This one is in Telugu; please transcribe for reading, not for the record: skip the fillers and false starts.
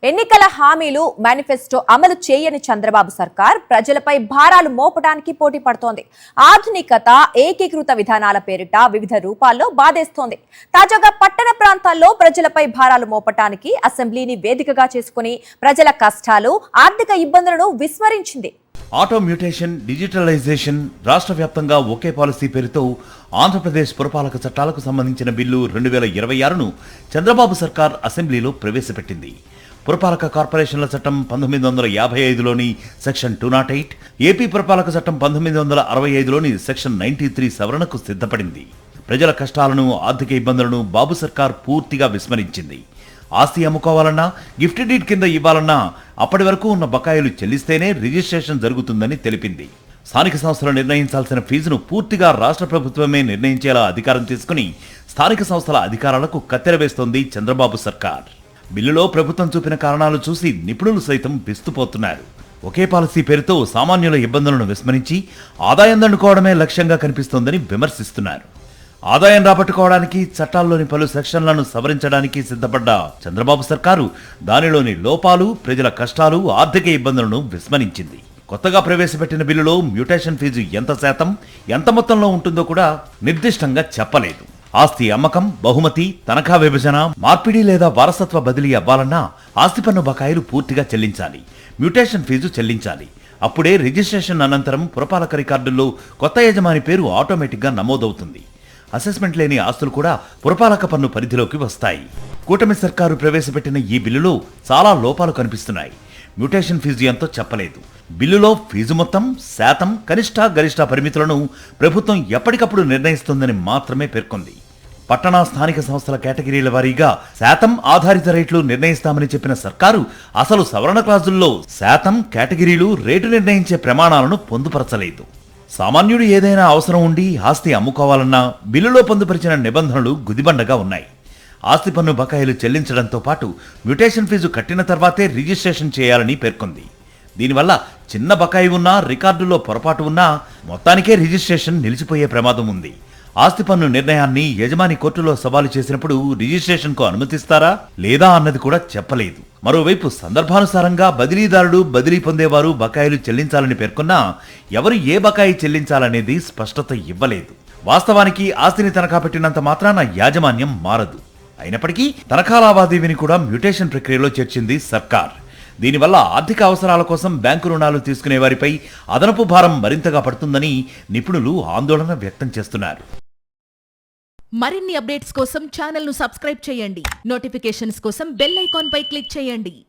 ఎన్నికల హామీలు మేనిఫెస్టో అమలు చేయని చంద్రబాబు సర్కార్ ప్రజలపై భారాలు మోపడానికి పోటీ పడుతోంది. ఆధునికత, ఏకీకృత విధానాల పేరిట వివిధ రూపాల్లో బాధేస్తోంది. తాజాగా పట్టణ ప్రాంతాల్లో ప్రజలపై భారాలు మోపటానికి అసెంబ్లీని వేదికగా చేసుకుని ప్రజల కష్టాలు, ఆర్థిక ఇబ్బందులను విస్మరించింది. ఆటో మ్యూటేషన్, డిజిటలైజేషన్, రాష్ట్ర వ్యాప్తంగా ఒకే పాలసీ పేరుతో ఆంధ్రప్రదేశ్ పురపాలక చట్టాలకు సంబంధించిన బిల్లు 2026ను చంద్రబాబు సర్కార్ అసెంబ్లీలో ప్రవేశపెట్టింది. పురపాలక కార్పొరేషన్ల చట్టం 1955లోని సెక్షన్ 208, ఏపీ పురపాలక చట్టం 1965లోని సెక్షన్ 93 సవరణకు సిద్ధపడింది. ప్రజల కష్టాలను, ఆర్థిక ఇబ్బందులను బాబు సర్కార్ పూర్తిగా విస్మరించింది. ఆస్తి అమ్ముకోవాలన్నా, గిఫ్ట్ డీడ్ కింద ఇవ్వాలన్నా అప్పటి వరకు ఉన్న బకాయిలు చెల్లిస్తేనే రిజిస్ట్రేషన్ జరుగుతుందని తెలిపింది. స్థానిక సంస్థలు నిర్ణయించాల్సిన ఫీజును పూర్తిగా రాష్ట్ర ప్రభుత్వమే నిర్ణయించేలా అధికారం తీసుకుని స్థానిక సంస్థల అధికారాలకు కత్తెర వేస్తోంది చంద్రబాబు సర్కార్. బిల్లులో ప్రభుత్వం చూపిన కారణాలు చూసి నిపుణులు సైతం విస్తుపోతున్నారు. ఒకే పాలసీ పేరుతో సామాన్యుల ఇబ్బందులను విస్మరించి ఆదాయం దండుకోవడమే లక్ష్యంగా కనిపిస్తోందని విమర్శిస్తున్నారు. ఆదాయం రాబట్టుకోవడానికి చట్టాల్లోని పలు సెక్షన్లను సవరించడానికి సిద్ధపడ్డ చంద్రబాబు సర్కారు దానిలోని లోపాలు, ప్రజల కష్టాలు, ఆర్థిక ఇబ్బందులను విస్మరించింది. కొత్తగా ప్రవేశపెట్టిన బిల్లులో మ్యూటేషన్ ఫీజు ఎంత శాతం, ఎంత మొత్తంలో ఉంటుందో కూడా నిర్దిష్టంగా చెప్పలేదు. ఆస్తి అమ్మకం, బహుమతి, తనఖా విభజన, మార్పిడి లేదా వారసత్వ బదిలీ అవ్వాలన్నా ఆస్తి పన్ను బకాయిలు పూర్తిగా చెల్లించాలి, మ్యూటేషన్ ఫీజు చెల్లించాలి. అప్పుడే రిజిస్ట్రేషన్ అనంతరం పురపాలక రికార్డుల్లో కొత్త యజమాని పేరు ఆటోమేటిక్గా నమోదవుతుంది. అసెస్మెంట్ లేని ఆస్తులు కూడా పురపాలక పన్ను పరిధిలోకి వస్తాయి. కూటమి సర్కారు ప్రవేశపెట్టిన ఈ బిల్లులో చాలా లోపాలు కనిపిస్తున్నాయి. మ్యూటేషన్ ఫీజు ఎంతో చెప్పలేదు. బిల్లులో ఫీజు మొత్తం, శాతం, కనిష్ట, గరిష్ట పరిమితులను ప్రభుత్వం ఎప్పటికప్పుడు నిర్ణయిస్తుందని మాత్రమే పేర్కొంది. పట్టణ, స్థానిక సంస్థల కేటగిరీల వారీగా శాతం ఆధారిత రేట్లు నిర్ణయిస్తామని చెప్పిన సర్కారు అసలు సవరణ క్లాజుల్లో శాతం, కేటగిరీలు, రేటు నిర్ణయించే ప్రమాణాలను పొందుపరచలేదు. సామాన్యుడు ఏదైనా అవసరం ఉండి ఆస్తి అమ్ముకోవాలన్నా బిల్లులో పొందుపరిచిన నిబంధనలు గుదిబండగా ఉన్నాయి. ఆస్తి పన్ను బకాయిలు చెల్లించడంతో పాటు మ్యూటేషన్ ఫీజు కట్టిన తర్వాతే రిజిస్ట్రేషన్ చేయాలని పేర్కొంది. దీనివల్ల చిన్న బకాయి ఉన్నా, రికార్డుల్లో పొరపాటు ఉన్నా మొత్తానికే రిజిస్ట్రేషన్ నిలిచిపోయే ప్రమాదం ఉంది. ఆస్తి పన్ను నిర్ణయాన్ని యజమాని కోర్టులో సవాలు చేసినప్పుడు రిజిస్ట్రేషన్కు అనుమతిస్తారా లేదా అన్నది కూడా చెప్పలేదు. మరోవైపు సందర్భానుసారంగా బదిలీదారుడు, బదిలీ పొందేవారు బకాయిలు చెల్లించాలని పేర్కొన్నా ఎవరు ఏ బకాయి చెల్లించాలనేది స్పష్టత ఇవ్వలేదు. వాస్తవానికి ఆస్తిని తనఖా పెట్టినంత మాత్రాన యాజమాన్యం మారదు. అయినప్పటికీ తనఖా లావాదేవీని కూడా మ్యూటేషన్ ప్రక్రియలో చేర్చింది సర్కార్. దీనివల్ల ఆర్థిక అవసరాల కోసం బ్యాంకు రుణాలు తీసుకునే వారిపై అదనపు భారం మరింతగా పడుతుందని నిపుణులు ఆందోళన వ్యక్తం చేస్తున్నారు. మరిన్ని అప్డేట్స్ కోసం ఛానల్ ను సబ్స్క్రైబ్ చేయండి. నోటిఫికేషన్స్ కోసం బెల్ ఐకాన్ పై క్లిక్ చేయండి.